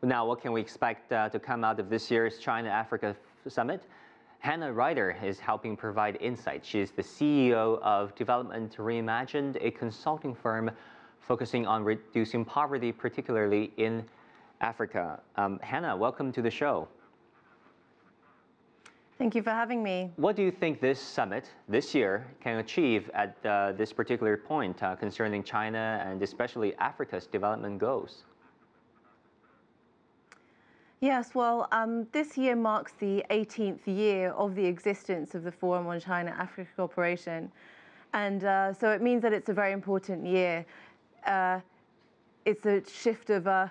Now, what can we expect to come out of this year's China-Africa Summit? Hannah Ryder is helping provide insight. She is the CEO of Development Reimagined, a consulting firm focusing on reducing poverty, particularly in Africa. Hannah, welcome to the show. Thank you for having me. What do you think this summit this year can achieve at this particular point concerning China and especially Africa's development goals? Yes, well, this year marks the 18th year of the existence of the Forum on China-Africa Cooperation. And so it means that it's a very important year. It's a shift of a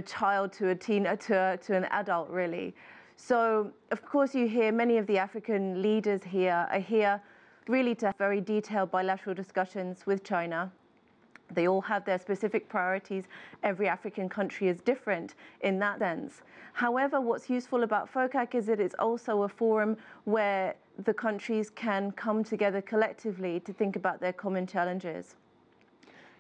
child to a teen, to an adult, really. So, of course, you hear many of the African leaders here are here really to have very detailed bilateral discussions with China. They all have their specific priorities. Every African country is different in that sense. However, what's useful about FOCAC is that it's also a forum where the countries can come together collectively to think about their common challenges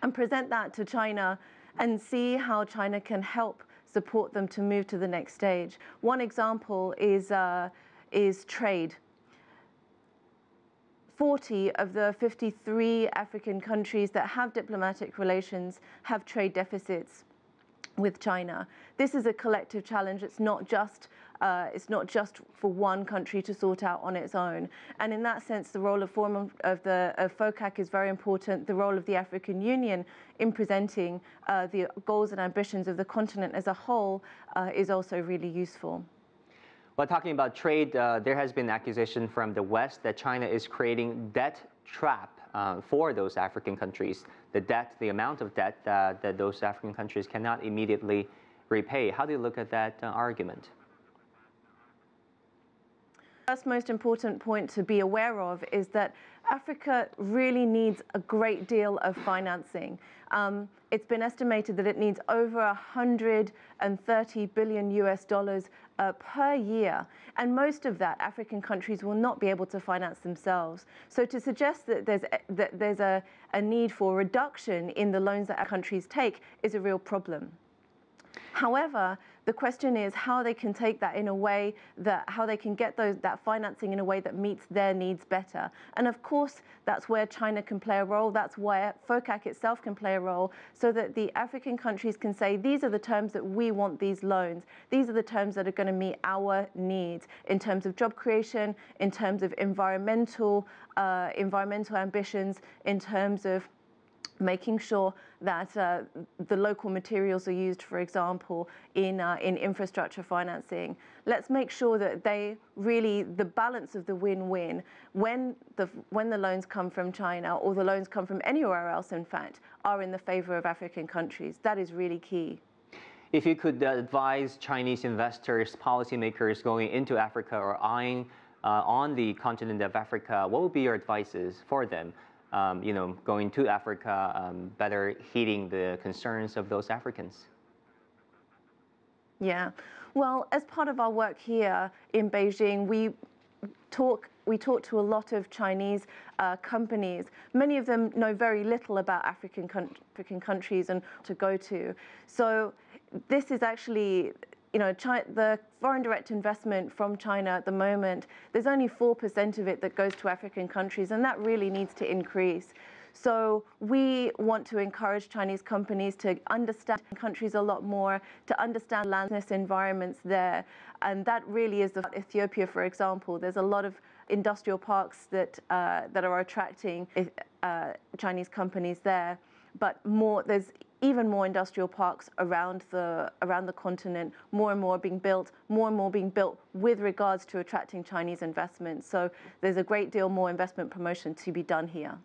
and present that to China and see how China can help support them to move to the next stage. One example is trade. 40 of the 53 African countries that have diplomatic relations have trade deficits with China. This is a collective challenge. It's not just for one country to sort out on its own. And in that sense, the role of FOCAC is very important. The role of the African Union in presenting the goals and ambitions of the continent as a whole is also really useful. Well, talking about trade, there has been accusation from the West that China is creating debt trap for those African countries. The amount of debt that those African countries cannot immediately repay. How do you look at that argument? The first most important point to be aware of is that Africa really needs a great deal of financing. It's been estimated that it needs over 130 billion US dollars per year, and most of that African countries will not be able to finance themselves. So to suggest that there's a need for reduction in the loans that our countries take is a real problem. However, the question is how they can take that in a way how they can get that financing in a way that meets their needs better. And of course, that's where China can play a role. That's where FOCAC itself can play a role, so that the African countries can say, these are the terms that we want these loans. These are the terms that are going to meet our needs in terms of job creation, in terms of environmental ambitions, in terms of making sure that the local materials are used, for example, in infrastructure financing. Let's make sure that the balance of the win-win, when the loans come from China or the loans come from anywhere else, in fact, are in the favor of African countries. That is really key. If you could advise Chinese investors, policymakers going into Africa or eyeing on the continent of Africa, what would be your advices for them? Going to Africa, better heeding the concerns of those Africans? Yeah, well, as part of our work here in Beijing, we talk to a lot of Chinese companies. Many of them know very little about African countries and to go to. So this is actually, the foreign direct investment from China at the moment, there's only 4% of it that goes to African countries, and that really needs to increase. So we want to encourage Chinese companies to understand countries a lot more, to understand land business environments there. And that really is Ethiopia, for example. There's a lot of industrial parks that are attracting Chinese companies there, but there's even more industrial parks around the continent, more and more being built with regards to attracting Chinese investment. So there's a great deal more investment promotion to be done here.